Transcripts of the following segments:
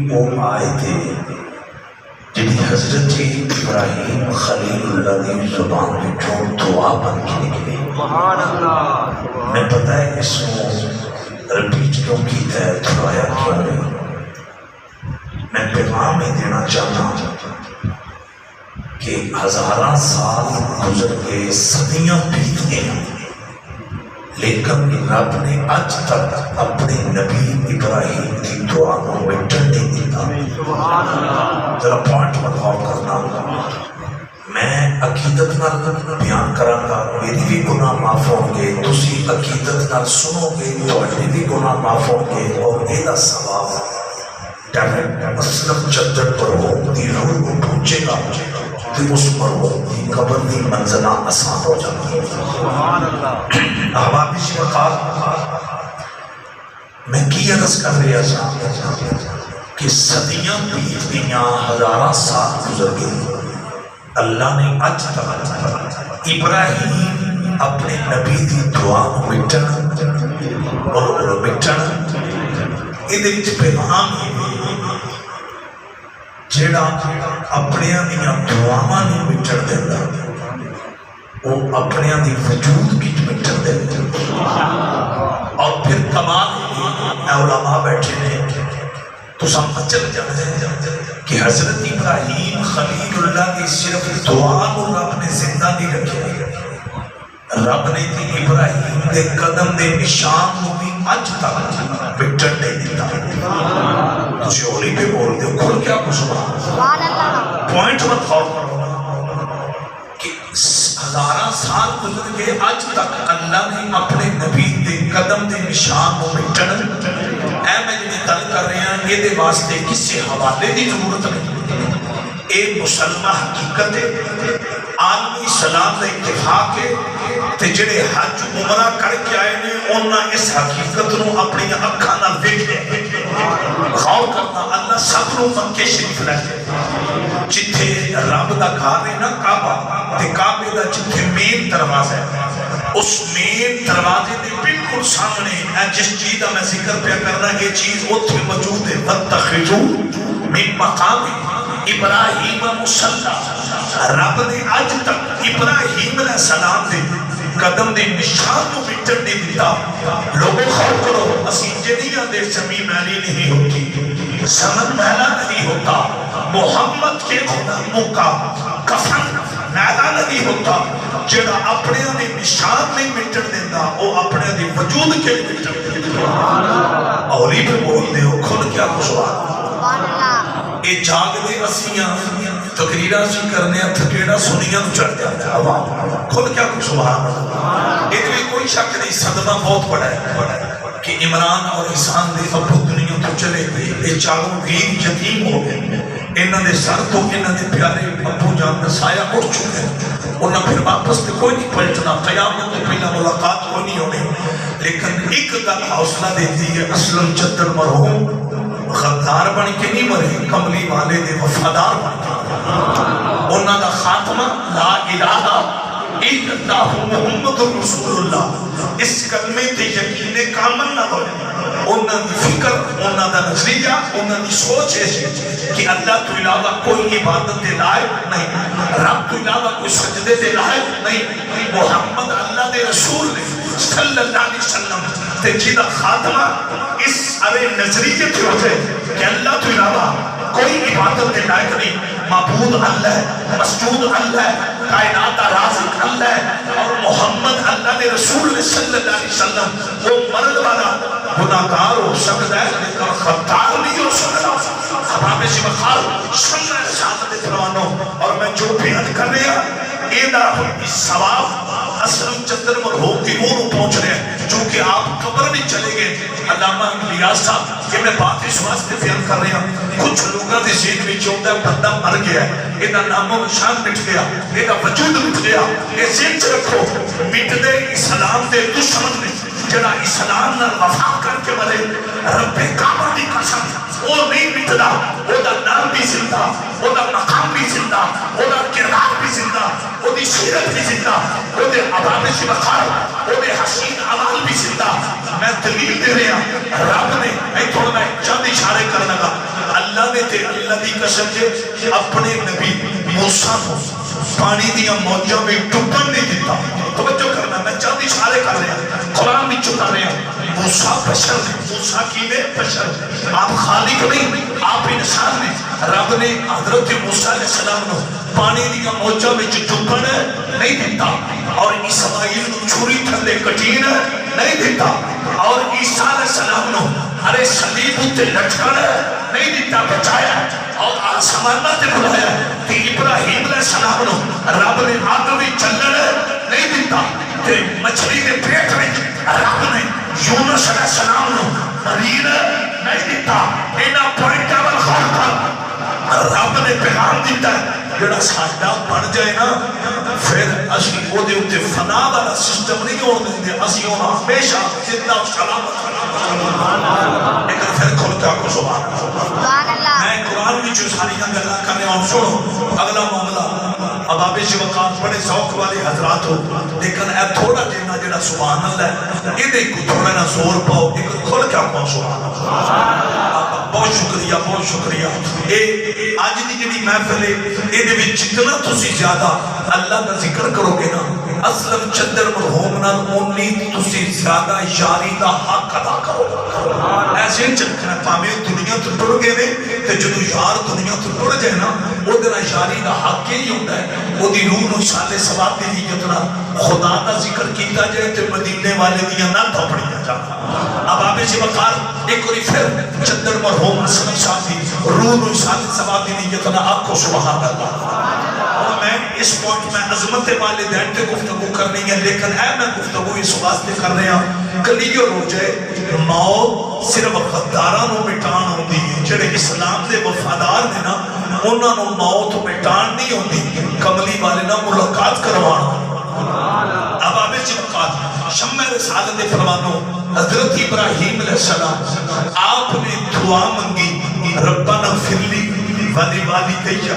وہ آیت جنہیں حضرت ابراہیم خلیل اللہ دی زبان وچوں دعا بن کے نکلی. میں پتہ ہے اس کو رپیٹ کیوں کیتا ہے، دہرایا کیوں نہیں. میں پیغام ہی دینا چاہتا ہوں کہ ہزاراں سال گزر گئے، صدیاں بیت گئیں، لیکن رب نے آج تک اپنے نبی ابراہیم کی دعا کو مٹن نہیں دیتا. ذرا پوائنٹ پر غور کرنا. میں عقیدت نال بیان کروں گا، میری بھی گناہ معاف ہوں گے، تسی عقیدت نال سنو گے تہاڈے بھی گناہ معاف ہوں گے، اور یہ ثواب ڈائریکٹ اسلم چدر پر ہو دی روح کو پہنچے گا تو اس پر ہو دی قبر دی منزلہ آسان ہو جاتی ہے. احباب شفقات، میں کی عرض کر رہا تھا کہ صدیاں بیت گئیاں، ہزاراں سال گزر گئے، اللہ نے اج تک ابراہیم اپنے نبی دی دعا مٹن اور مٹن یہ پیغام جیڑا اپنے دیاں دعاواں نہیں مٹن دینا، وہ اپنے دی وجود کی مٹن دینا. اور پھر کمال علماء بیٹھے نے تو سمجھل جاتے ہیں کہ حضرت ابراہیم خلیل اللہ کی صرف دعا کو رب نے زندہ نہیں رکھے، رب نے دی ابراہیم دے قدم دے نشان کو بھی اج تک مٹن نہیں دیتا. تجھے اولی پہ بول دے کھل کیا کچھ بات پوائنٹ مت غور کرو کہ ہزاراں سال گزر کے آج تک اللہ نے اپنے نبی دے قدم دے نشان کو مٹن. اے میں جنہیں گل کر رہے ہیں یہ دے واسطے کسی حوالے دی ضرورت نہیں، اے مسلمہ حقیقت ہے، عالمی اسلام دا اتفاق ہے. تے جڑے حج عمرہ کر کے آئے نے انہاں اس حقیقت نو اپنی اکھاں نال ویکھیا. غور کرنا، اللہ سب نو مکے شریف لے گئے جتھے رب دا گھر ہے نا کعبہ، تے کعبے دا جتھے مین دروازہ ہے، اس مین دروازے دے بالکل سامنے جس چیز دا میں ذکر پہ کرنا یہ چیز اتھے موجود ہے. وَاتَّخِذُوا مِن مَقَامِ ابراہیم مصلی. رب نے آج تک ابراہیم علیہ السلام دے قدم دے نشان کو مٹن نہیں دیتا. لوگوں خور کرو، اسی جنیاں دے زمین میلی نہیں ہوتی، زمن میلا نہیں ہوتا، محمد کے غلاموں کا کفن میلا نہیں ہوتا. جڑا اپنے دے نشان نہیں مٹن دیتا وہ اپنے دے وجود کے مٹن دیتا. اولی پہ بول دے ہو کھل کیا خوشوان. اے جاگ دے اسیاں تقریرہ سی کرنے تھکیڑا سنیاں چڑھ جاتا ہے عوام. کھل کیا خوشوان. ایک بھی کوئی شک نہیں، صدمہ بہت بڑا ہے کہ عمران اور احسان دے ابو دنیا تو چلے گئے. یہ چاروں ویر یتیم ہو گئے، انہوں نے سر تو انہوں نے پیارے ابو جان کا سایہ اٹھ چکے، انہوں پھر واپس تے کوئی نہیں پلٹنا، قیامت تو پہلا ملاقات کوئی نہیں ہونے. لیکن ایک گل حوصلہ دیتی ہے، اسلم چدر مرحوم غدار بن کے نہیں مرے، کملی والے دے وفادار بن کے. انہوں دا خاتمہ لا الہ الا اللہ محمد رسول اللہ، اس کلمے تے یقین کامل نہ ہوئے. انہوں دی فکر، انہوں دا نظریہ، انہوں دی سوچ ہے کہ اللہ تو علاوہ کوئی عبادت دے لائق نہیں، رب تو علاوہ کوئی سجدے دے لائق نہیں، محمد اللہ دے رسول نے صلی اللہ علیہ وسلم تے جیدہ خاتمہ اس ارے نظریے پہ ہوتے کہ اللہ تو علاوہ کوئی عبادت دے لائق نہیں، معبود اللہ ہے، مسجود اللہ ہے، کائنات رازق اللہ ہے، اور محمد اللہ دے رسول صلی اللہ علیہ وسلم وہ مرد والا گناہگار ہو سکتا ہے لیکن خطار نہیں ہو سکتا. حباب شفقات سننا رسالت پروانوں، اور میں جو بیان کر رہا ایدہ اس ثواب اسلم چندر مرحوم کی روح پہنچ رہے ہیں. چونکہ آپ قبر بھی چلے گئے، علامہ الیاس صاحب کہ میں بات اس واسطے بیان کر رہا ہوں، کچھ لوگوں کے ذہن میں ہوتا ہے بندہ مر گیا ہے، یہ نام و نشان مٹ گیا، یہ وجود مٹ گیا. یہ ذہن سے رکھو، مٹ دے اسلام دے دشمن نے جڑا اسلام نال وفا کر کے مرے، رب کعبہ دی قسم وہ نہیں مٹدا، وہ دا نام بھی زندہ، وہ دا مقام بھی زندہ، وہ دا کردار بھی زندہ، وہ دی سیرت بھی زندہ، وہ دے عباد شبخار، وہ دے حسین عمال بھی زندہ. میں دلیل دے رہا رب نے میں تھوڑا میں چند اشارے کرنا گا. اللہ نے تے اللہ دی قسم جے اپنے نبی موسیٰ کو پانی دیا موجوں میں ڈبن نہیں دیتا. توجہ کرنا، میں چند اشارے کر رہا ہوں، قرآن میں چکا رہا ہوں. موسیٰ بشر نے، موسیٰ کی میں بشر، آپ خالق نہیں، آپ انسان نے. رب نے حضرت موسیٰ علیہ السلام نے پانی دیا موجوں میں ڈبن نہیں دیتا، اور اسماعیل کو چھری تھلے کٹین نہیں دیتا، اور عیسیٰ علیہ السلام نے ارے صلیب تے لٹکن نہیں دیتا، بچایا اور آسمانہ تے بلایا. تے ابراہیم علیہ السلام نے رب نے آگ بھی چلن نہیں دیتا، تے مچھلی کے پیٹ میں رب نے یونس علیہ السلام نے مرین نہیں دیتا. اینا پوائنٹیبل خور کر رب نے پیغام دیتا ہے جڑا ساڈا بن جائے نا، پھر اسی او دے اوتے فنا والا سسٹم نہیں ہون دیندے، اسی ہون ہمیشہ زندہ سلامت. لیکن پھر کھل کے آکو سبحان اللہ. میں قرآن میں جو ساری گلاں کرنے اور سنو اگلا معاملہ. اب آپ اس وقت بڑے ذوق والے حضرات ہو، لیکن اے تھوڑا جنا جڑا سبحان اللہ ہے یہ کو تھوڑا نہ زور پاؤ، ایک کھل کے آکو سبحان اللہ. بہت شکریہ، بہت شکریہ. آج دی جڑی محفل ہے یہ جتنا تسی زیادہ اللہ کا ذکر کرو گے نا، اسلم چندر مرحوم نال اونی تسی زیادہ یاری دا حق ادا کرو. ایسے چکنا پاویں دنیا تو ٹر گئے نے تے جدوں یار دنیا تو ٹر جائے نا او دے یاری دا حق ہی ہوندا ہے. او دی روح نو سالے ثواب دی نیت نال خدا دا ذکر کیتا جائے تے مدینے والے دیاں نہ پڑھیاں جان. اب آپ سے وقار ایک اور پھر چندر مرحوم اسلم صاحب دی روح نو سالے ثواب دی نیت نال آپ کو سبحان اللہ. اور میں اس پوائنٹ میں عظمت والدین تے گفتگو کرنی ہے، لیکن اے میں گفتگو اس واسطے کر رہا ہوں کلیئر ہو جائے موت صرف غداراں نو مٹان ہوندی ہے. جڑے اسلام دے وفادار نے نا انہاں نو موت مٹان نہیں ہوندی، کملی والے نہ ملاقات کروان. اب آپ اس وقت شمع رسالت دے فرمانو حضرت ابراہیم علیہ السلام آپ نے دعا منگی ربنا اغفر لی ولی والدیہ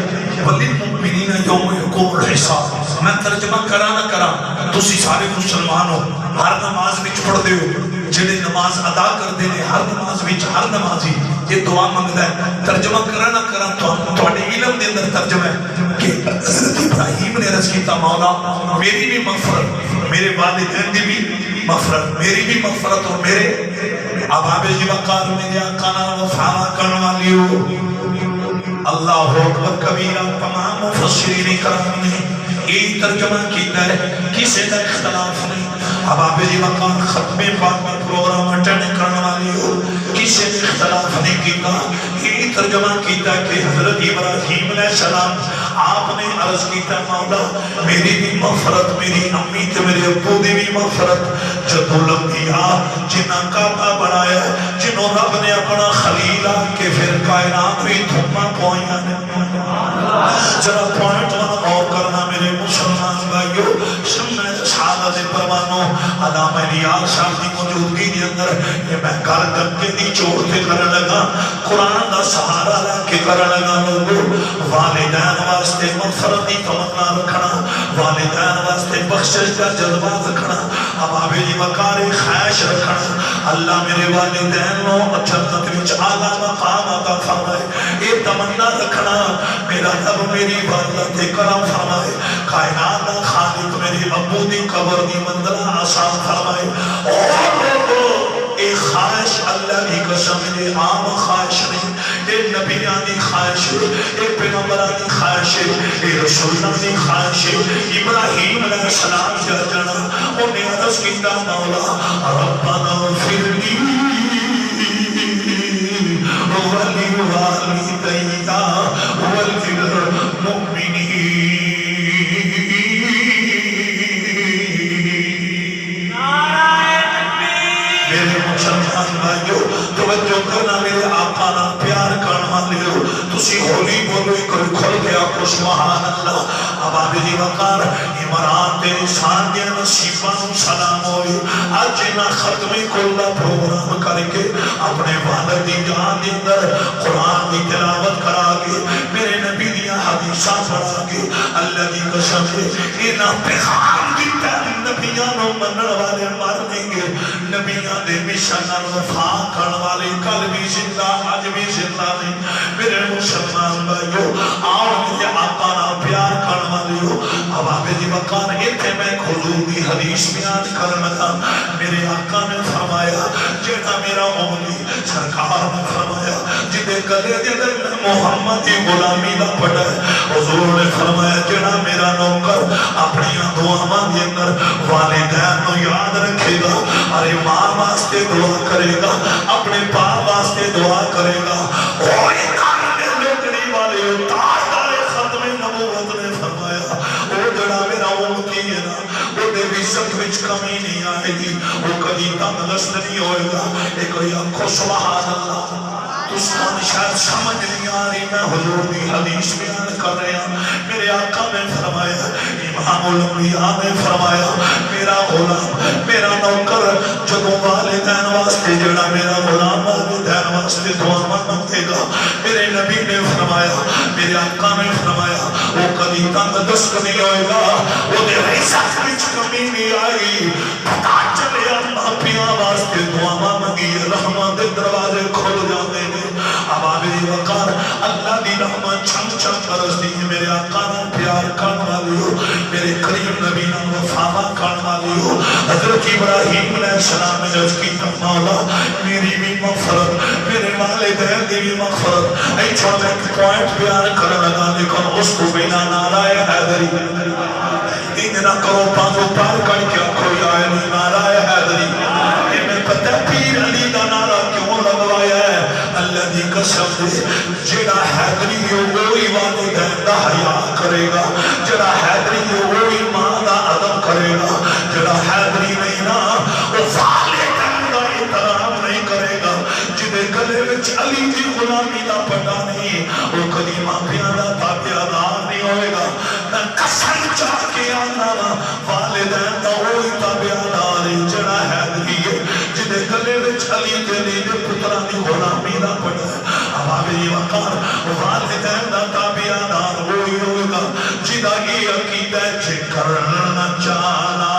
وللمؤمنین یوم یقوم الحساب. میں ترجمہ کرا نہ کرا، تسی سارے مسلمان ہو، ہر نماز وچ پڑھ دے ہو، جڑے نماز ادا کر دے نے ہر نماز وچ ہر نمازی یہ دعا منگدا ہے. ترجمہ کرا نہ کرا تواڈے علم دے اندر ترجمہ ہے کہ حضرت ابراہیم نے عرض کیتا مولا میری بھی مغفرت، میرے والدین دی بھی مغفرت، میری بھی مغفرت اور میرے اباب جی وقار میں یا کانا وفا کرنے والی ہو. اللہ اکبر کبیرہ. تمام مفسرین کرام نے یہ ترجمہ کیتا ہے، کسی کا اختلاف نہیں. اباب جی وقار ختم پاک میں پروگرام اٹینڈ کرنے والی ہو، کسی نے اختلاف نہیں کیتا. یہ ترجمہ کیتا کہ حضرت ابراہیم علیہ السلام آپ نے عرض کیتا مولا میری بھی مغفرت، میری امی تے میرے ابو دی بھی مغفرت. جدو لمبیا جنہ کعبہ بنایا، جنہوں رب نے اپنا خلیل کے پھر کائنات بھی دھوما پوائیاں نے. ذرا پوائنٹ اور کرنا میرے مسلمان بھائیو. شمع رسالت پروانو علامہ الیاس صاحب کی موجودگی کے اندر یہ میں گل دکے دی چوڑ کے کرنے لگا، قرآن دا سہارا لے کے کرنے لگا. لوگو والدین واسطے مغفرت دی تمنا رکھنا، والدین واسطے بخشش کا جذبہ رکھنا، اباب جی وقار خواہش رکھنا. اللہ میرے والدین نو جنت وچ اعلی مقام عطا فرمائے، یہ تمنا رکھنا. میرا رب میری عبادت کرم فرمائے، کائنات دا خالق میرے ابو دی قبر دی منزلہ آسان فرمائے. اور ایک خواہش اللہ کی قسم ہے، عام خواہش نہیں، ایک نبیان دی خواہش ہے، ایک پیغمبران دی خواہش ہے، ایک رسولان دی خواہش ہے. ابراہیم علیہ السلام جا جانا انہیں عرض کیتا مولا ربنا اغفر لی ولی والدیہ وللمؤمنین. میرے مسلمان بھائیو توجہ کرنا، میرے آقا نہ پیار کرنا لیو. تسی ہولی بولو کوئی کھل گیا کو سبحان اللہ. اباب جی وقار عمران دے انسان دے نصیبان سلام ہوئی. آج نہ ختمی کلا پروگرام کر کے اپنے والد دی جان دے اندر قرآن دی تلاوت کرا کے میرے نبی دیا حدیثہ پڑھا کے اللہ کی قسم ہے انہاں پیغام دیتا ہے نبیانوں منن والے مار دیں گے. نبیاں دے مشن نال وفا کرن والے کل بھی زندہ اج بھی زندہ نے میرے مسلمان بھائیو آؤ میرے آقا نال پیار کرن والے اب دی وقار ایتھے میں حضور دی حدیث بیان کرن لگا میرے آقا نے فرمایا جیڑا میرا امتی سرکار نے فرمایا جدے گلے دے اندر محمد دی غلامی دا پڑا ہے حضور نے فرمایا جیڑا میرا نوکر اپنی دعاواں دے اندر والدین نو یاد رکھے گا ارے ماں واسطے دعا کرے گا اپنے باپ واسطے دعا کرے گا اوئے کانے لوکڑی والے تاجدار ختم نبوت نے فرمایا او جڑا میرا امتی ہے نا وہ دے بھی سب وچ کمی نہیں آئے گی وہ کبھی تندرست نہیں ہوئے گا ایک آنکھوں سبحان اللہ اس کو شاید سمجھ نہیں آ رہی میں حضور دی حدیث بیان کر رہے ہیں میرے آقا نے فرمایا امام الانبیاء نے فرمایا میرا غلام میرا نوکر جدوں والدین واسطے جڑا میرا غلام والدین واسطے دعا مانگے گا میرے نبی نے فرمایا میرے آقا نے فرمایا وہ کبھی تندرست نہیں ہوئے گا وہ دے رزق وچ کمی نہیں آئے گی پتا چلے اللہ پیاں واسطے دعا مانگی رحمت دے دروازے کھل جاتے ہیں اب آبی وقار اللہ دی رحمت چھم چھم برستی ہے میرے آقا نہ پیار کرن والی ہو میرے کریم نبی نہ وفا کرن والی ہو حضرت ابراہیم علیہ السلام نے جس کی مولا میری بھی مغفرت میرے والدین دی بھی مغفرت اے چھوٹا ایک پوائنٹ بیان کرن لگا لیکن اس کو بنا نعرہ حیدری اتنا کرو پانچوں پار کر کے کوئی آئے نہیں نعرہ حیدری یہ میں پتہ پیر علی دا نعرہ کیوں لگوایا ہے اللہ دی قسم دے جڑا حیدری ہو وہی والدین دا حیا کرے گا جڑا حیدری ہو وہی ماں دا ادب کرے گا جڑا حیدری نہیں نا وہ والدین دا احترام نہیں کرے گا جدے گلے وچ علی دی غلامی دا پٹا نہیں وہ کبھی ماں پیاں دا تابعدار نہیں ہوئے گا میں قسم چاہ کے آنا والدین دا وہی تابعدار جڑا حیدری ہے جدے گلے وچ علی دے پترا دی غلامی دا پڑا ہے اب آبی وقار والدین دا تابعدار وہی ہوگا جدا یہ عقیدہ چھے کرنا چاہنا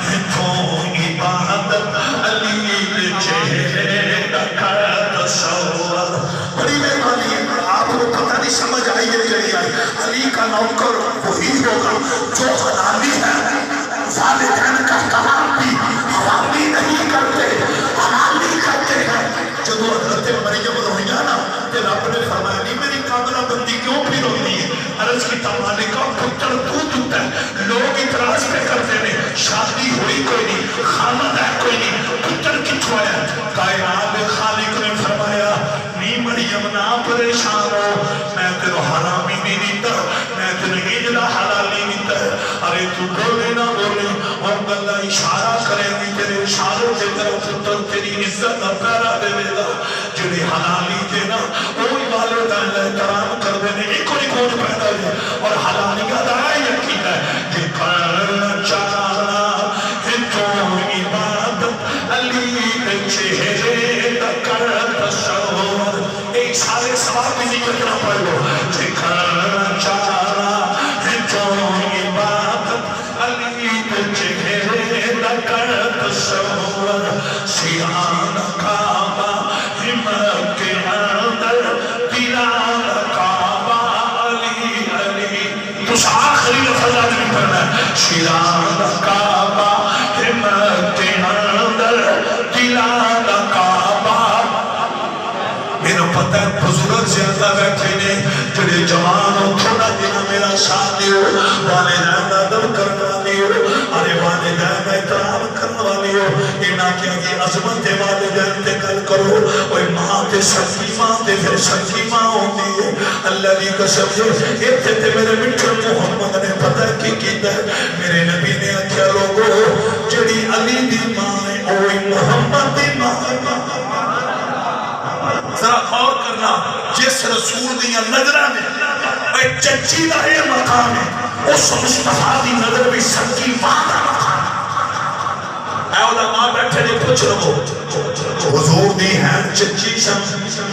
ہتھوں عبادت علی دے چہرے دا کر تصور بڑی مہربانی ہے آپ کو پتہ نہیں سمجھ آئی ہے کہ علی کا نوکر وہی ہوگا جو حلالی ہے والدین کا کلام بھی حلالی نہیں کرتے حلالی کرتے ہیں جب حضرت مریم رویا نا پھر رب نے فرمایا نہیں میری کاملہ بندی کیوں بھی روئی ہے عرض کی تمالکہ پتر دودھ ہوتا ہے لوگ اعتراض پہ کرتے ہیں شادی ہوئی کوئی نہیں خامد ہے کوئی نہیں پتر کتوں ہے کائنات خالق نے فرمایا نہیں مریم نہ پریشان ہو میں تیرو حرامی نہیں دیتا میں تیرو اجلا حلالی دیتا ہے ارے تو بولے نہ بولے اور اللہ اشارہ کریں گی تیرے اشاروں سے تیرا پتر تیری عزت اپیرا دے گا جنہیں حلالی دینا وہی والدین احترام کر دینے ایک کوئی کون پیدا ہے اور حلالی کا دعائی یقین ہے کہ کرنا چاہنا ہتوں عبادت علی دے چہرے دا کر تصور ایک سارے سواب بھی نہیں کرنا پڑ لو کہ کرنا چاہنا ہتوں عبادت علی دے چہرے دا کر تصور سیان کعبہ ہمت کے اندر دیلان کعبہ علی علی تو آخری لفظ آدمی کرنا ہے سیان کعبہ ہمت کے اندر دیلان کعبہ میرا پتہ ہے بزرگ زیادہ بیٹھے نے جڑے جوان ہو تھوڑا دینا میرا ساتھ دیو والدین ادب کرنا دیو ارے والدین احترام کرنا والی ہو انہاں کیا کہ عظمت والدین تے گل کرو اوہ ماں تے سکی ماں تے پھر سکی ماں ہوتی ہے اللہ دی قسم سے ایتھے تے میرے مٹھر محمد نے پتہ کی کیتا ہے میرے نبی نے آکھیا لوگو جڑی علی دی ماں ہے اوہ محمد دی ماں ذرا غور کرنا جس رسول دیا نظرہ میں چچی دا یہ مقام ہے اس مصطفیٰ دی نظر بھی سکی ماں دا مقام ہے اے علماء بیٹھے نے پوچھ رہو حضور دی ہیں چچی سم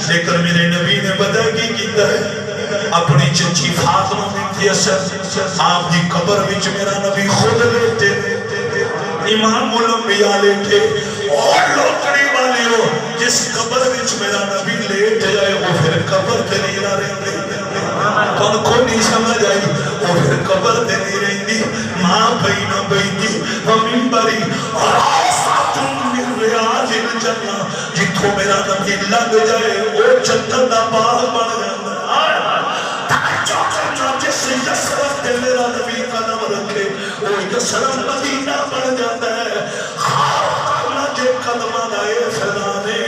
لیکن میرے نبی نے بتا کی کیتا ہے اپنی چچی فاطمہ بنت اسد آپ دی قبر وچ میرا نبی خود لیتے امام الانبیاء لیٹے اور لوکڑی والی ہو جس قبر وچ میرا نبی لیٹ جائے وہ پھر قبر تے نہیں رہندی تن کو نہیں سمجھ آئی وہ پھر قبر تے نہیں رہندی ماں بین بیتی ومنبری اور آساتن من ریاض الجنہ جتھوں میرا نبی لگ جائے وہ جنت دا باغ بن جاتا توجہ کرنا جس یسرف تے میرا نبی قدم رکھے وہ یسرف مدینہ بن جاتا ہے جے قدمہ دائے فیلانے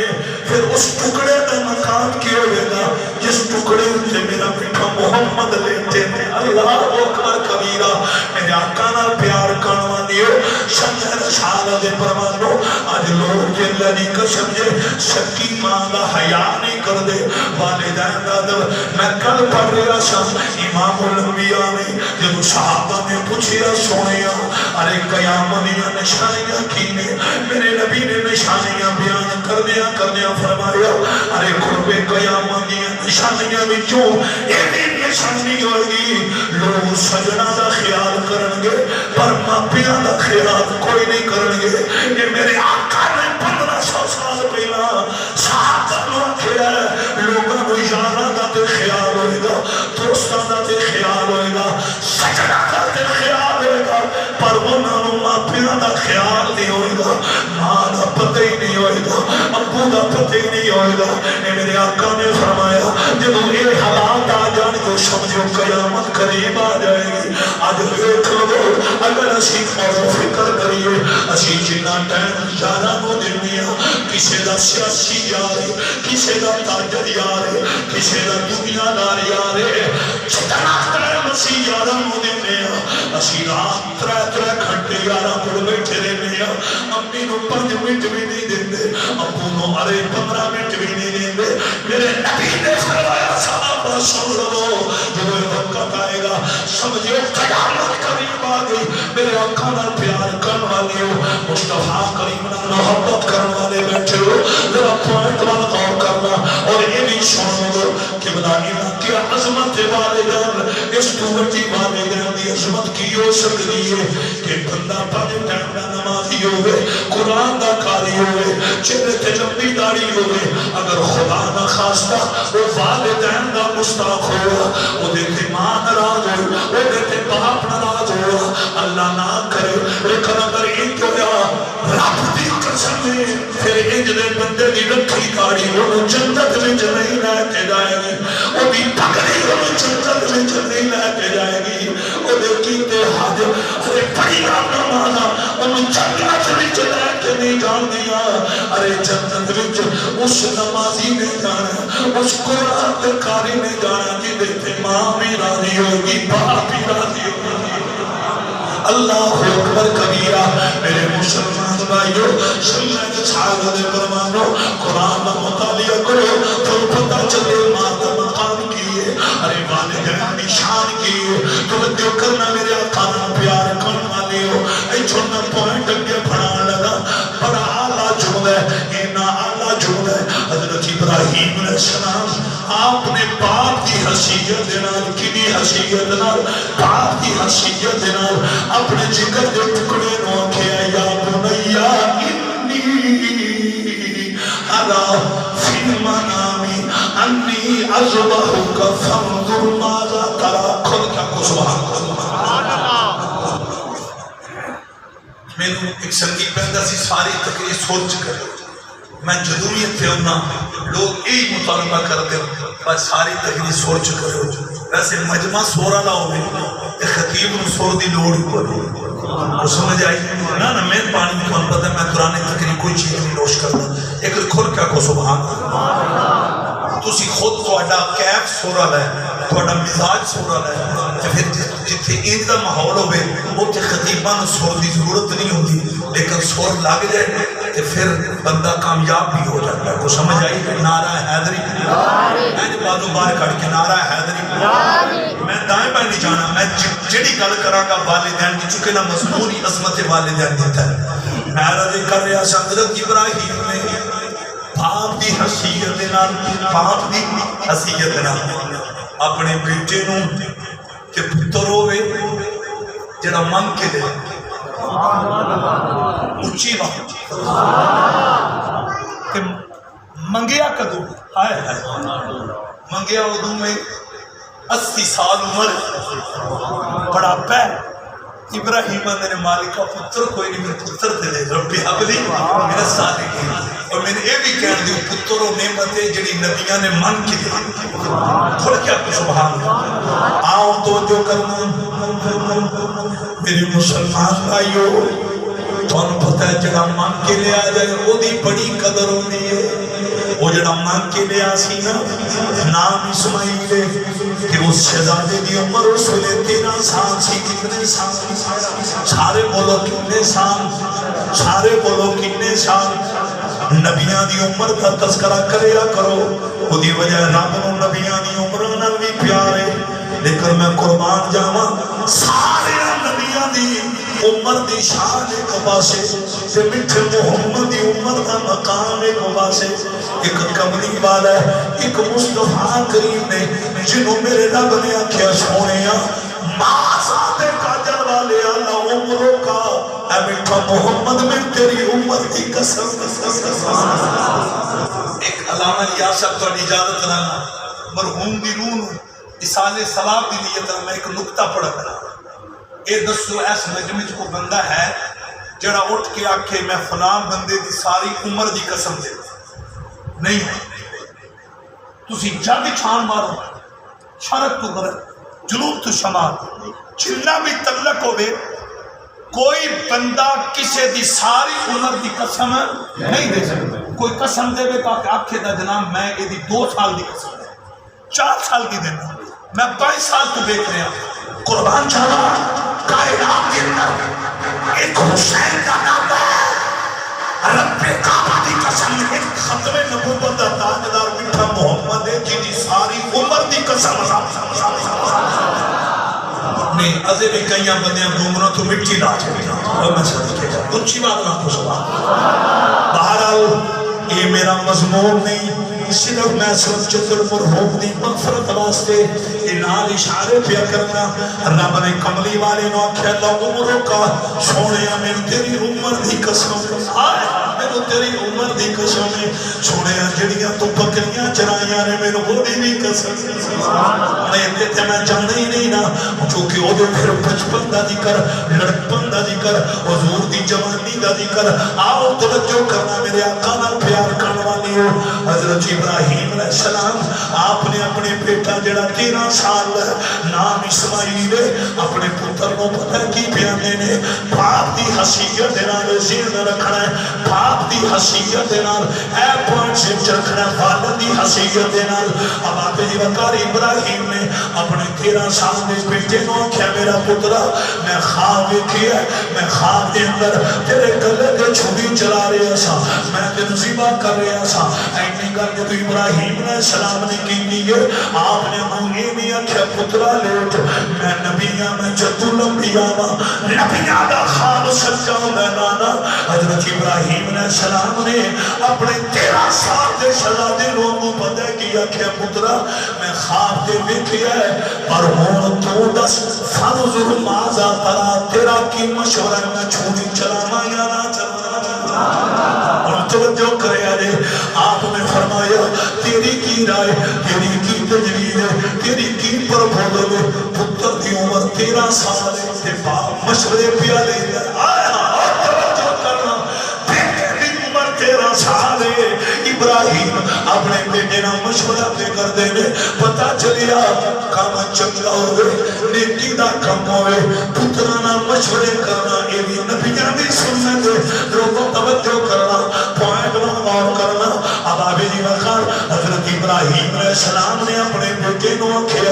پھر اس ٹکڑے دا مقام کی ہوئے گا جس ٹکڑے سے میرا میٹھا محمد لیتے ہیں اللہ اکبر کبیرہ میرے آقا نال پیار کرنا دیو شمع رسالہ دے پروانو آج لوگ جے اللہ نہیں کر سمجھے شکی ماں دا حیاء نہیں کر دے والدین دا دل میں کل پڑھ رہا سا امام الانبیاء نے جب صحابہ نے پوچھیا سونیا ارے قیامت دیا نشانیاں کینے میرے نبی نے نشانیاں بیان کردیا فرمایا ارے قرب قیامت دیا نشانیاں وچوں ایویں نشانی ہوئے گی لوگ سجنا دا خیال کرنگے پر ماپیاں دا خیال کوئی نہیں کرنگے یہ میرے آقا نے 1500 سال پہلا صحابہ نو کیا لوگوں کو یاراں دا تے خیال ہوئے گا دوستاں دا تے خیال ہوئے گا سجنا دا تے خیال ہوئے گا پر انہاں نو ماپیاں دا خیال نہیں ہوئے گا ماں دا پتہ ہی نہیں ہوئے گا ابو دا پتہ ہی نہیں ہوئے گا اے میرے آقا نے فرمایا جب یہ حالات آ جان تو سمجھو قیامت قریب آ جائے گی آج دیکھ لو اگر اسی غور و فکر کریے اسی جنہ ٹائم یارہ نو دنیا کسی دا سیاسی یارے کسی دا تاجر یارے کسی دا دنیا دار یارے جتنا ٹائم اسی یارہ نو دنیا اسی رات ترے گھنٹے یارہ کو بیٹھے رہنے امی نو 5 منٹ بھی نہیں دیندے ابو نو ارے 15 منٹ بھی نہیں دیندے میرے نبی نے فرمایا صحابہ سن لو جب وقت آئے گا سمجھو قیامت قریب آ گئی میرے آقا نال پیار کرن والے ہو مصطفیٰ کریم نال محبت کرن والے بیٹھے ہو ذرا پوائنٹ وال غور کرنا اور یہ بھی سن لو کہ بلا کی عظمت والدین اس توجی والدین دی عظمت کی ہو سکتی ہے کہ بندہ 5 ٹائم دا نمازی ہوئے قرآن دا قاری ہوئے چہرے تے لمبی داڑھی ہوئے اگر خدا نہ خواستہ وہ والدین دا مستاق ہوا وہ دیتے ماں نراز ہوا وہ دیتے باپ نراز ہوا اللہ نہ کرے لیکن اگر ایک ہویا رب دی قسم ہے پھر انج دے بندے دی رکھی داڑھی وہ جنت وچ نہیں لے کے جائے گی وہ بھی پگڑی وہ جنت وچ نہیں لے کے جائے گی وہ دے کیتے حج ارے بڑی نمازا انہوں جنت وچ لے کے نہیں جان دیا ارے جنت وچ اس نمازی نے جانا اس قرآن کے قاری نے جانا کہ دیتے ماں بھی راضی ہوگی باپ بھی راضی ہوگی اللہ اکبر کبیرہ میرے مسلمان بھائیو سمجھ چھاگا دے پرمانو قرآن مطالعہ کرو تو پتہ چلے ماں کا مقام کیے ارے والدین نشان کیے تو دیو کرنا میرے آقا پیار کرنے والے ہو اے چھوڑنا پوائنٹ اگے پڑھا لگا بڑا آلہ جملہ ہے آلہ جملہ ہے حضرت ابراہیم علیہ السلام آپ نے باپ کی حسیت دینال کنی حسیت دینال باپ کی حسیت دینال اپنے جگر دے ٹکڑے نو کیا یا بنیا انی ارا فی المنامی انی ازبہک فانظر ماذا ترا خود کیا کو سبحان میں نے ایک سنگی پہندہ سی ساری تقریر سوچ کر میں جدوریت پہ ہونا لوگ ایک مطالبہ کرتے ہو بس ساری تقریر سوچ کر ویسے مجمع سورا نہ ہوئے خطیب نے سور دی لوڑ کو سمجھ آئی نا میں پانی کو پتہ ہے میں قرآن تقریر کوئی چیز نہیں نوش کرتا ایک کھل کیا کو سبحان تسی خود تو اڈا کیف سورا لے تو اڈا مزاج سورا لے پھر جتھے عید کا ماحول ہوئے اتنے خطیبان سور دی ضرورت نہیں ہوتی لیکن سور لگ جائے تو پھر بندہ کامیاب بھی ہو جاتا ہے کو سمجھ آئی کہ نعرہ حیدری میں نے بازو بار کھڑ کے نعرہ حیدری میں دائیں پہ نہیں جانا میں جڑی گل کراں گا والدین کی چونکہ نہ مضمونی عظمت والدین دیتا ہے میں رضی کر رہا سا حضرت ابراہیم نے باپ دی حسیت نال باپ دی حسیت نال اپنے بیٹے نوں کہ پتر ہوئے جڑا منگ کے دے اچھی بات کہ منگیا کدو ہائے ہائے منگیا ادو میں 80 سال عمر بڑا پہ ابراہیم میرے مالکہ پتر کوئی نہیں میرے پتر دے دے ربی حبلی میرا سالے کی اور میں نے یہ بھی کہہ دیو پتر و نعمتیں جڑی نبیاں نے من کی دے کھڑ کیا کو سبحان آؤ تو جو کرنا میرے مسلمان بھائیو تو انہوں پتہ ہے جڑا من کے لے آ جائے وہ دی بڑی قدر ہوتی ہے وہ جڑا من کے لے آسی نا نام اسماعیل کہ اس شہزادے دی عمر رسولے 13 سال سی کتنے سال سارے بولو کتنے سال سارے بولو کتنے سال نبیاں دی عمر کا تذکرہ کریا کرو وہ دی وجہ رب نو نبیاں دی عمر نال بھی پیار ہے لیکن میں قربان جاواں سارے نبیاں دی عمر دی شان ایک پاسے تے میٹھے محمد دی عمر دا مقام ایک پاسے ایک کملی والا ہے ایک مصطفیٰ کریم نے جنہوں میرے رب نے آکھیا سونیا مازاد کاجر والے اللہ عمروں کا اے میٹھا محمد میں تیری عمر دی قسم ایک علامہ یاسر تو اجازت رہنا مرحوم دی روح اسال سلام دی نیت میں ایک نکتہ پڑھا کرا اے دسو ایس مجمع کو بندہ ہے جڑا اٹھ کے آکھے میں فلاں بندے دی ساری عمر دی قسم دے نہیں تسی جگ چھان مارو شرق تو غرب جنوب تو شمال جنہ بھی تعلق ہوئے کوئی بندہ کسے دی ساری عمر دی قسم نہیں دے سکتا کوئی قسم دے بے کہ آکھے دا جناب میں یہ دی 2 سال دی قسم ہے 4 سال دی دینا میں 5 سال تو دیکھ رہا قربان چاہا کائنات کے اندر ایک حسین کا نام ہے رب کعبہ دی قسم ایک ختم نبوت دا تاجدار میٹھا محمد ہے جی دی ساری عمر دی قسم نہیں ازے بھی کئیاں بندیاں گھومنا تو مٹی لا جائے اور میں صدقے جا اچھی بات نہ کو سبحان بہرحال یہ میرا مضمون نہیں صرف میں صرف چندر مرحوم دی مغفرت واسطے انال اشارے پیا کرنا رب نے کملی والے نو آکھیا اللہ عمروں کا سونیا میں تیری عمر دی قسم آئے میں تیری عمر دی قسم ہے سونیا جڑیاں تو بکریاں چرائیاں نے میں وہ دی قسم نہیں دیتے میں جانے ہی نہیں نا چونکہ وہ جو پھر 55 دا ذکر لڑپن دا ذکر حضور دی جوانی دا ذکر آؤ توجہ کرنا میرے آقا نال پیار کرنے والی ہو حضرت ابراہیم علیہ السلام آپ نے اپنے بیٹا جڑا 13 سال نام اسماعیل اپنے پتر کو پتہ کی پیانے نے باپ دی حسیت نال ذہن رکھنا ہے باپ دی حسیت نال اے پوائنٹ سے رکھنا ہے والد دی حسیت نال اب آپ جی وقار ابراہیم نے اپنے 13 سال دے بیٹے نو کیا میرا پترا میں خواب دیکھیا میں خواب دے اندر تیرے گلے دے چھری چلا رہا سا میں تے ذبح کر رہا سا اینی گل تو ابراہیم علیہ السلام نے کی دیئے آپ نے مانگے نہیں آکھیا پترا لیٹ میں نبیاں میں جدو لمبیا نبیاں دا خواب سچا میں نانا حضرت ابراہیم علیہ السلام نے اپنے 13 سال دے شہزادے لوگوں پتہ کیا کہ پترا میں خواب دے دیکھیا ہے پر ہون تو دس فنظر مازا ترا تیرا کی مشورہ میں چھوڑی چلانا یا نہ چلانا اور توجہ کرے آرے آپ نے فرمایا تیری کی رائے تیری کی تجوید تیری کی پرپودل پتر دی عمر 13 سال تے باپ مشورے پیا لے آیا اور توجہ کرنا بیٹے دی عمر 13 سال ابراہیم اپنے بیٹے نہ مشورہ پہ کر دینے پتہ چلیا کام چنگا ہوئے نیکی دا کم ہوئے پترانا مشورے کرنا ایوی نبیان دی سنت لوگوں توجہ کرنا پوائنٹ غور کرنا اب آبی جی وقار حضرت ابراہیم علیہ السلام نے اپنے بیٹے نو کیا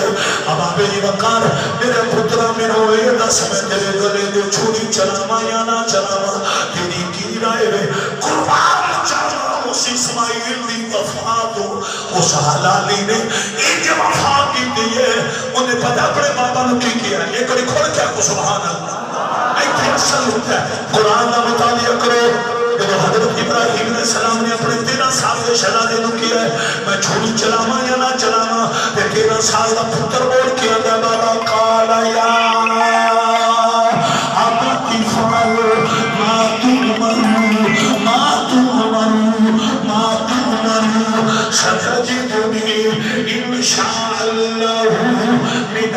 اب آبی جی وقار میرے پترا میں ہوئے دس میں تیرے گلے دے چھوڑی چلاما یا نہ چلاما تیری کی رائے قربان چاہا اس اسماعیل دی وفات اس حلالی نے ایک وفات کی دیئے انہیں پتہ اپنے بابا نے کی کیا یہ کڑی کھوڑ کیا کو سبحان اللہ ایک اصل ہوتا ہے قرآن کا مطالعہ کرو جب حضرت ابراہیم علیہ السلام نے اپنے 13 سال کے شہزادے نو کیا ہے میں چھوڑی چلاما یا نہ چلاما 13 سال کا پتر بول کیا گیا بابا قال یا ابتی فعل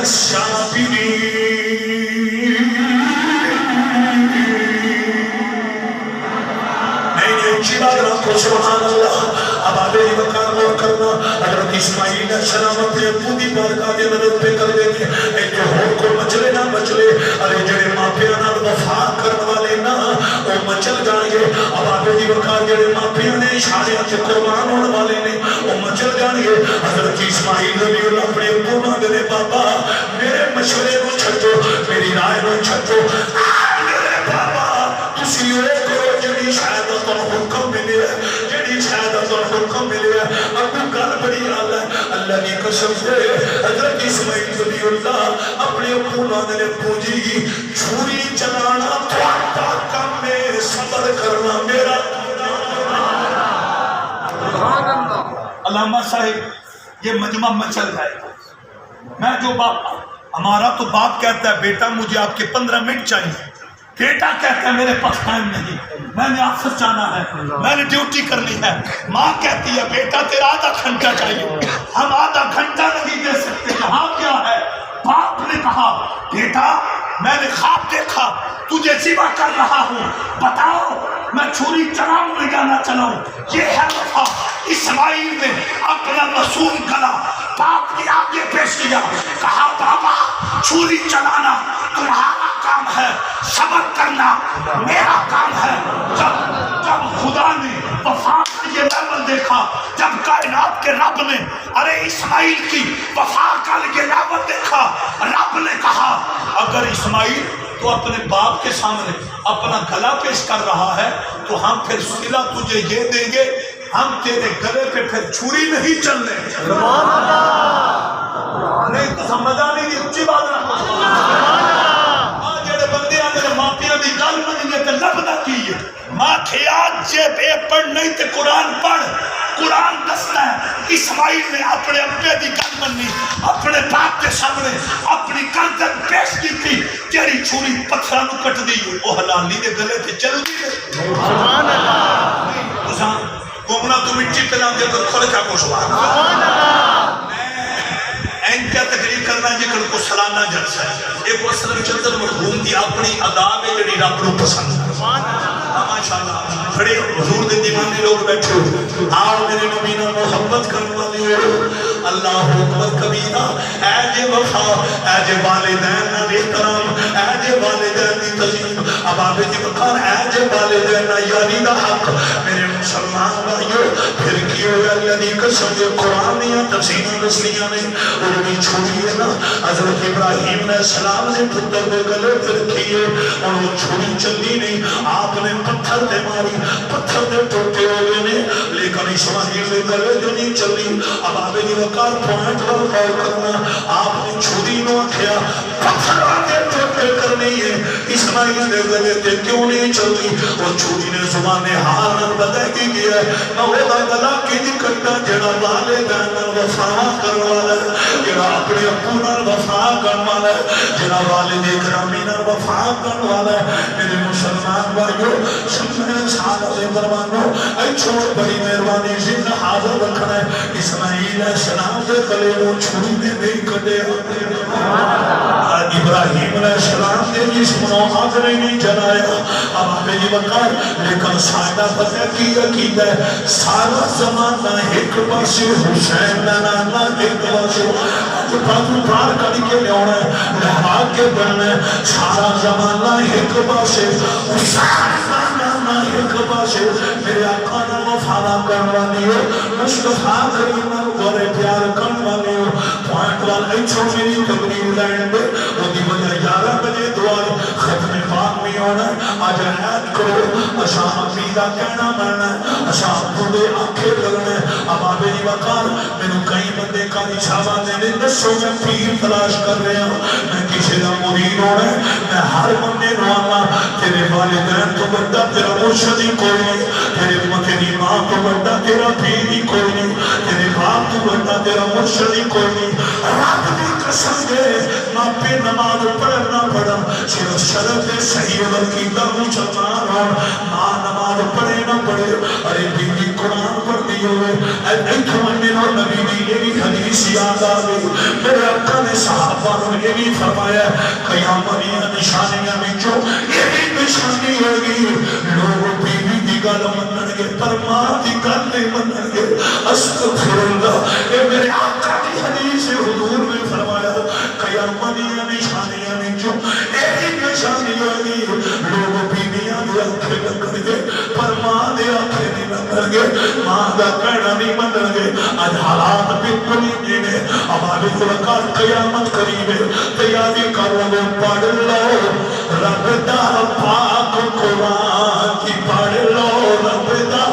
الصابرين. اونچی بات رکھو سبحان اللہ. اب آبے ہی مکان غور کرنا. حضرت اسماعیل علیہ السلام اپنے ابو دی بارگاہ دی مدد پہ کر دے گے. ایک جو ہور کو مچلے نہ مچلے. ارے جڑے ماپیاں نال وفا کرن والے نا وہ مچل جان گے. اب آبے ہی مکان جڑے ماپیاں نے اشاریاں تے قربان ہونے والے نے وہ مچل جان گے. حضرت اسماعیل نبی اللہ اپنے ابو نہ دے بابا میرے مشورے کو چھڈو, میری رائے کو چھڈو. میرے بابا تسی وہ کرو جڑی شاید حکم ملے ہے, جڑی شاید حکم ملے ہے. ابو گل بڑی حال ہے اللہ کی قسم سے. حضرت اسماعیل نبی اللہ اپنے ابو نہ دے ابو جی چھری چلانا تھوڑا کم ہے, صبر کرنا میرا. علامہ صاحب یہ مجمع مچل جائے. میں جو باپ, ہمارا تو باپ کہتا ہے بیٹا مجھے آپ کے 15 منٹ چاہیے, بیٹا کہتا ہے میرے پاس ٹائم نہیں, میں نے آفس جانا ہے, میں نے ڈیوٹی کرنی ہے. ماں کہتی ہے بیٹا تیرا آدھا گھنٹہ چاہیے, ہم آدھا گھنٹہ نہیں دے سکتے. کہاں کیا ہے؟ باپ نے کہا بیٹا میں نے خواب دیکھا تجھے ذبح کر رہا ہوں, بتاؤ میں چھری چلاؤں یا نہ چلاؤں. یہ ہے وفا. اسماعیل نے اپنا معصوم گلا باپ کے آگے پیش کیا, کہا بابا چھری چلانا تمہارا کام ہے, صبر کرنا میرا کام ہے. جب خدا نے وفا کا یہ لیول دیکھا, جب کائنات کے رب نے ارے اسماعیل کی وفا کا یہ لیول دیکھا, رب نے کہا اگر اسماعیل تو اپنے باپ کے سامنے اپنا گلا پیش کر رہا ہے تو ہم پھر صلہ تجھے یہ دیں گے, ہم تیرے گلے پہ پھر چھری نہیں چلنے. نہیں تو سمجھا نہیں دی اچھی بات رہا. جڑے بندے آنے ماپیاں دی گل منیے تے لب نہ کیے. ماں کھیات جے بے پڑھ نہیں تے قرآن پڑھ. قرآن دستا ہے اسماعیل نے اپنے ابے دی گل منی, اپنے باپ کے سامنے اپنی گردن پیش کی تھی, تیری چھری پتھراں نو کٹ دی, وہ حلالی دے گلے تے چل دی. سبحان اللہ. گمنا تو مٹی پہ لام دے کر کھڑ کیا کو سبحان اللہ. این کیا تقریر کرنا جکر کو سلانہ جلسہ ہے. ایک وصل چندر مرحوم دی اپنی ادا میں جڑی رب رو پسند. ماشاءاللہ کھڑے حضور دے دیوانے لوگ بیٹھے ہو, آؤ میرے نبی نہ محبت کرنے والی ہو. اللہ اکبر کبیرہ. اے جے وفا, اے جے والدین نہ احترام, اے جے والدین دی تظیم, اب آبے دی بکار اے جے والدین نہ یاری دا حق. میرے مسلمان بھائیو پھر کیوں ہے اللہ دی قسم دے قرآن یا تفسیر رسلیاں نے وہ بھی چھوڑی ہے نا. حضرت ابراہیم علیہ السلام نے پتر دے گلے پھر کیے اور وہ چھوڑی چلی نہیں, آپ نے پتھر دے ماری, پتھر دے ٹوٹے ہوئے نے, لیکن اسماعیل دے گلے جو نہیں چلی. اب آبے دی وقار پوائنٹ پر غور کرنا, آپ نے چھوڑی نو کیا پتھر آگے ٹوٹے کرنی ہے, اسماعیل دے گلے تے کیوں نہیں چلی. اور چھوڑی نے زبان حال نہ بدے کی گیا ہے, مولا گلا کی دی کرنا جڑا والدین وفا کرنے والا ہے, جڑا اپنے ابو نال وفا کرنے والا ہے, جڑا والد اکرامی نال وفا کرنے والا ہے. میرے مسلمان بھائیو سمجھنے سال سے برمانو اے چھوڑ بڑی مہربانی زندہ حاضر رکھنا ہے. اسماعیل علیہ السلام دے گلے وہ چھری نے نہیں کٹے. ابراہیم علیہ السلام نے جسموں آگ نہیں جلایا. اب آبے جی وقار لیکن سادہ پتہ کی عقید ہے سارا زمانہ ایک پاسے حسین نانا ایک پاسے پاتو پار کری کے لیونا ہے لہا کے بننا ہے. سارا زمانہ ایک پاسے حسین نانا ایک پاسے. میرے آقا نہ وفادہ کرنے والی ہو, مصطفیٰ کریم نہ گورے پیار کرنے والی ہو. پوائنٹ والا چھو میری تقریر لائن دے وہ دی وجہ 11 بجے دعا ختم پاک میں ہونا ہے. آج عید کرو اشاہ عقیدہ کہنا مرنا ہے, اشاہ بڑے آنکھیں لگنا ہے. اب آبے جی وقار میں نے کئی بندے کا نشابہ دینے دسو میں پیر تلاش کر رہے ہوں, میں کسی دا مرید ہونا ہے. میں ہر بندے نوانا تیرے والدین تو بڑا تیرا مرشد ہی کوئی نہیں, تیرے تیری ماں تو بڑا تیرا پیر ہی کوئی نہیں, تیرے باپ تو بڑا تیرا مرشد ہی کوئی نہیں. رب دی قسم دے ماں پہ نماز پڑھنا پڑا صرف شرط صحیح وقیدہ مسلمان ہو. ماں نماز پڑھے نہ پڑھے, ارے بیوی قرآن پڑھ دی ہوئے ایتھو انہیں نبی دی یہ بھی حدیث یاد آ گئی. میرے آقا نے صحابہ نے یہ بھی فرمایا قیامت دیا نشانیاں وچوں یہی نشانی ہوگی لوگ بیوی دی گل منن گے پر ماں دی گل نہیں منن گے استغفر اللہ اے میرے آقا کی حدیث حضور نے فرمایا قیامت دیا نشانیاں وچوں یہی نشانی ہوگی لوگ بیویاں دے آنکھیں لگن گے پر ماں دے آنکھیں نہیں لگن گے ماں دا کہنا نہیں منن گے آج حالات بالکل ہی نے ہمارے قرآن قیامت قریب ہے تیاری کرو گے پڑھ لو رب دا پاک قرآن کی پڑھ لو رب دا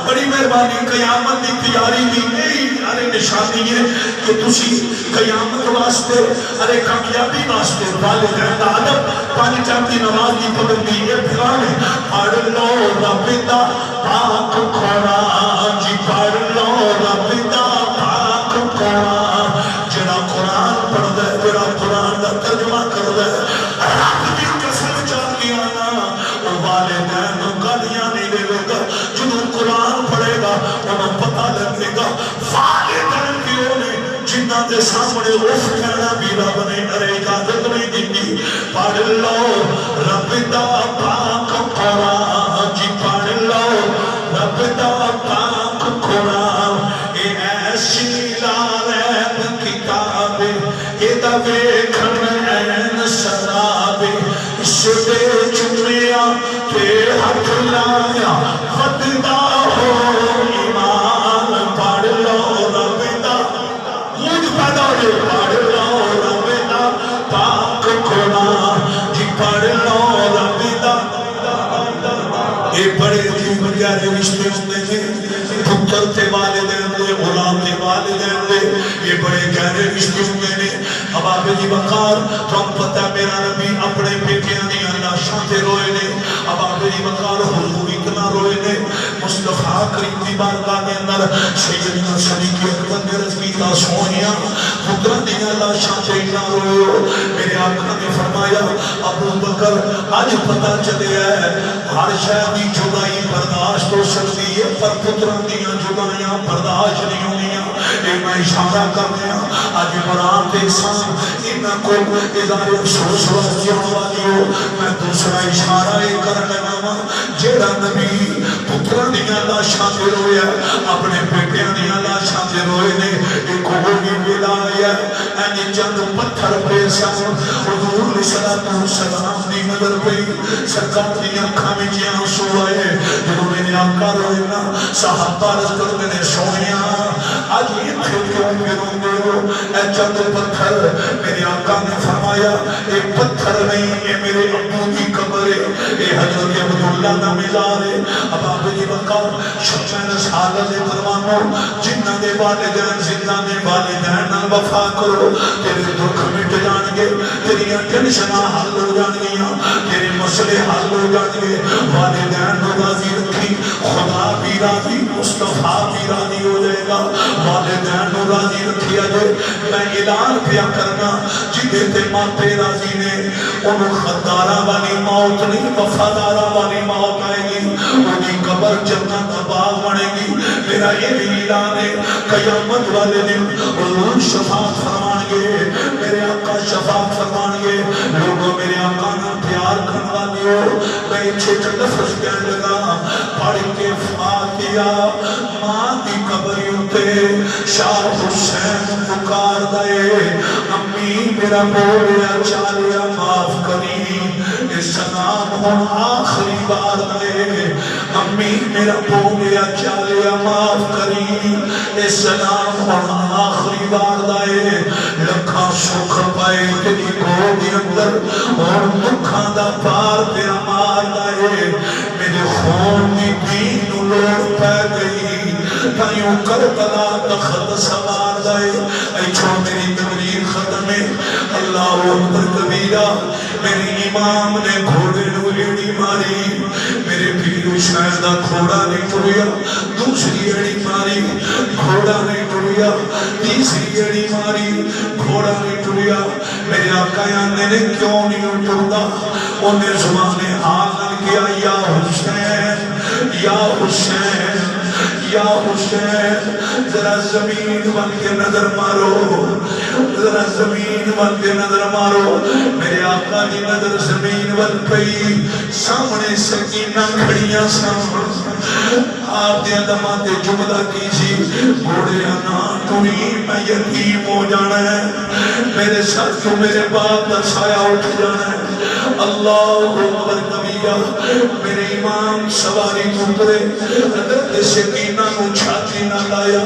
بڑی مہربانی قیامت کی تیاری بھی نہیں ارے نشانی ہے کہ تسی قیامت واسطے ارے کامیابی واسطے والدین دا ادب پانچ ٹائم کی نماز کی پابندی یہ پھران ہے پڑھ لو رب دا پاک قرآن جی پڑھ لو رب دا پاک قرآن جڑا قرآن پڑھ دے جڑا قرآن دا ترجمہ کر دے رب دی قسم چاہ دیا نا والدین گالیاں نہیں دے گا جنہوں قرآن پڑھے گا انہوں پتہ لگے گا والدین کیوں نے جنہ دے سامنے اف کہنا بھی رب نے ارے اجازت نہیں دیتی پڑھ لو رب دا پاک قرآن جی پڑھ لو رب دا پاک قرآن اے ایسی لالت کتاب اے دا ویکھن این سراب اس دے چمیا تے ہاتھ لایا وددا ہو ایمان پڑھ لو رب دا مجھ پیدا ہو پڑھ لو رب دا پاک قرآن جی پڑھ لو رب دا اے بڑے عجیب پیارے رشتے ہوتے ہیں پتر تے والدین دے غلام تے والدین دے یہ بڑے گہرے رشتے ہوتے ہیں اب آپ جی وقار تو ہم پتہ میرا نبی اپنے بیٹیاں دی اللہ شاہ تے روئے نے اب آپ جی وقار حضور اتنا روئے نے مصطفیٰ کریم دی بارگاہ دے اندر سیدنا صدیق اکبر نے رضی اللہ سونیا پتر دی اللہ شاہ تے اتنا روئے ہو میرے آقا نے فرمایا ابو بکر آج پتہ چلے ہے ہر شاہ دی جدائی برداشت ہو سکتی ہے پر پتران دیاں جدائیاں برداشت نہیں ہوئیاں اے میں اشارہ کر دیا آج قرآن دے سام انہاں کو ادارے افسوس والی والی ہو میں دوسرا اشارہ ایک کر لگا ہوں جیڑا نبی پتران دیاں لاشاں دے روئے اپنے بیٹیاں دیاں لاشاں دے روئے نے ایک ہوگی ملا آیا اینی چند پتھر پہ سام حضور صلی اللہ علیہ وسلم دی نظر پہ سرکار دیاں کھامی جیاں سو آئے جنہوں نے آقا روئے نا صحابہ رض کر میں نے سوئیاں آج یہ تھے کیوں گروں گے ہو اے چند پتھر میرے آقا نے فرمایا ایک پتھر نہیں یہ میرے ابو کی قبر ہے یہ حضرت عبداللہ نہ مزار ہے اب آپ جی وقار شمین سالت پروانوں جنہ دے والدین زندہ دے والدین نہ وفا کرو تیرے دکھ مٹ جان گے تیری ٹینشنہ حل ہو جان گیا تیرے مسئلے حل ہو جان گے والدین نو راضی رکھی خدا بھی راضی مصطفیٰ بھی راضی ہو جائے گا والدین نو راضی رکھی آجے میں اعلان پیا کرنا جدے تے ماتے راضی نے انہوں خدارہ والی موت نہیں وفادارہ والی موت آئے گی انہیں قبر جنت باغ بنے گی میرا یہ بھی اعلان ہے قیامت والے دن حضور شفاعت فرمان گے میرے آقا شفاعت فرمان گے لوگوں میرے آقا نا پیار کرنا دیو میں چھٹ لفظ کہنے لگا پڑھ کے فاتحہ ماں دی قبریوں تے شاہ حسین پکار دے امی میرا بولیا چالیا معاف کری اس نام ہون آخری بار دے امی میرا بولیا چالیا معاف کری اس نام ہون آخری بار دے لکھا سکھ پائے تیری گود اندر اور دکھاں دا پار پہ مار دے میرے خون دی دین لوڑ پہ گئی تائیوں کربلا تخت سوار دائے اے چھو میری تقریر ختم ہے اللہ اکبر کبیرہ میری امام نے گھوڑے نوڑی ماری میرے پیر شاید دا گھوڑا نہیں ٹریا دوسری اڑی ماری گھوڑا نہیں ٹریا تیسری اڑی ماری گھوڑا نہیں ٹریا میرے آقا یانے نے کیوں نہیں ٹردا انہیں زمانے آگن کیا یا حسین یا حسین یا حسین ذرا زمین بن کے نظر مارو ذرا زمین ول کے نظر مارو میرے آقا دی نظر زمین ول پئی سامنے سکینہ کھڑیاں سامنے آپ دے دماں تے جملہ کیجی گھوڑے آنا ٹوری میں یتیم ہو جانا ہے میرے سر تو میرے باپ کا سایہ اٹھ جانا ہے اللہ اکبر کبیرہ میرے امام سواری اترے حضرت سکینہ کو چھاتی نہ لایا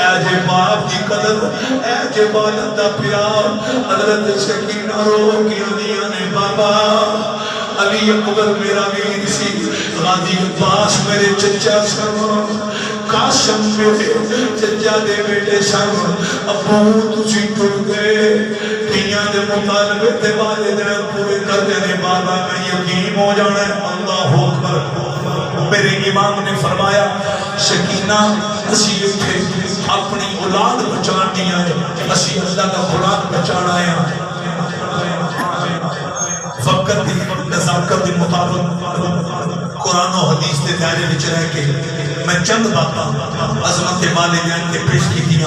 اے جے باپ دی قدر اے جے والد دا پیار حضرت سکینہ رو کے علیہ نے بابا علی اکبر میرا ویر سی غازی عباس میرے چچا سن قاسم میرے چچا دے بیٹے سن ابو تسی ٹر گئے دنیا دے مطالبے تے والدین پورے کر دینے بابا میں یتیم ہو جانا ہے اللہ اکبر میرے امام نے فرمایا سکینہ اسی اٹھے اپنی اولاد بچانی ہے اسی اللہ کا قرآن بچانا ہے وقت دی نزاکت دی مطابق قرآن و حدیث دے دائرے وچ رہ کے میں چند باتاں عظمت والدین کے پیش کی دیا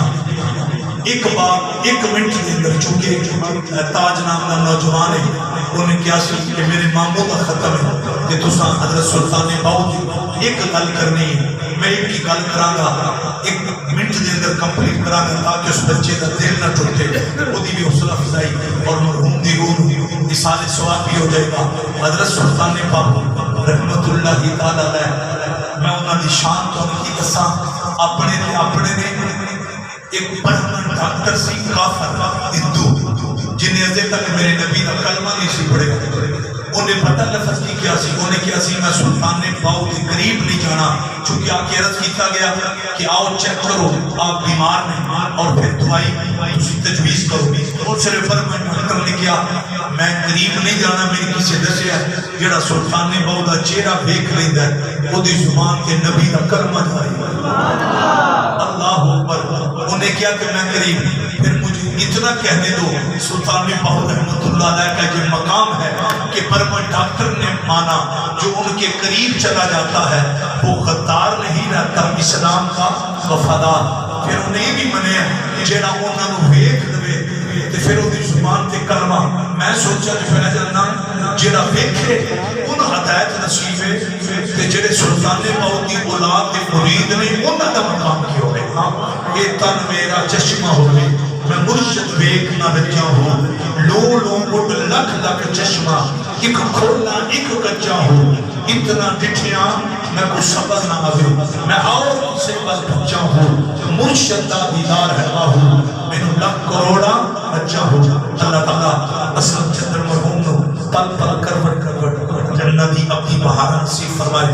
ایک بات ایک منٹ کے اندر چونکہ تاج نام کا نوجوان ہے انہیں کیا سی کہ میرے ماموں کا ختم ہے کہ تساں حضرت سلطان باؤ دی ایک گل کرنی ہے میں ایک کی گل کراں گا ایک منٹ کے اندر کمپلیٹ کراں گا تاکہ اس بچے کا دل نہ ٹوٹے وہ دی بھی حوصلہ افزائی اور مرحوم دی روح مثال ثواب بھی ہو جائے گا حضرت سلطان باؤ رحمت اللہ تعالی علیہ میں انہاں دی شان تو ان کی دساں اپنے نے ایک برہمن ڈاکٹر سی کافر ہندو جنہیں ازے تک میرے نبی کا کلمہ نہیں سی پڑھے انہیں پتہ لفظ کی کیا سی انہیں کیا سی میں سلطان باؤ کے قریب نہیں جانا چونکہ آپ کی عرض کیتا گیا کہ آؤ چیک کرو آپ بیمار نہیں اور پھر دعائی تسی تجویز کرو اور صرف برہمن ڈاکٹر نے کیا میں قریب نہیں جانا میری کسی دسے ہے جڑا سلطان باؤ دا چہرہ دیکھ لیندا ہے وہ دی زبان کے نبی کا کلمہ جاری اللہ اکبر انہیں کیا کہ میں قریب پھر مجھے اتنا کہنے دو سلطان باؤ رحمت اللہ علیہ کا یہ مقام ہے کہ برہمن ڈاکٹر نے مانا جو ان کے قریب چلا جاتا ہے وہ غدار نہیں رہتا اسلام کا وفادار پھر انہیں بھی منے جیڑا انہوں نے ویکھ دوے تے پھر وہ دی زبان تے کلمہ میں سوچا جو پھر جانا جیڑا ویکھے ان ہدایت نصیب ہے تے جیڑے سلطان باؤ دی اولاد دے مرید نے انہاں دا مقام کی ہوئے یہ تن میرا چشمہ ہوئے میں مرشد بیک نہ رجا ہوں لو مڈ لکھ لکھ چشمہ ایک کھولا ایک کچا ہوں اتنا ڈٹھیاں میں کو سبز نہ آوے میں اور سے بس بچا ہوں مرشد دا دیدار ہے آہوں میں لکھ کروڑا بچا ہوں اللہ تعالیٰ اسلام چندر مرحوم نو پل پل کروٹ جنتی اپنی بہارا نصیب فرمائے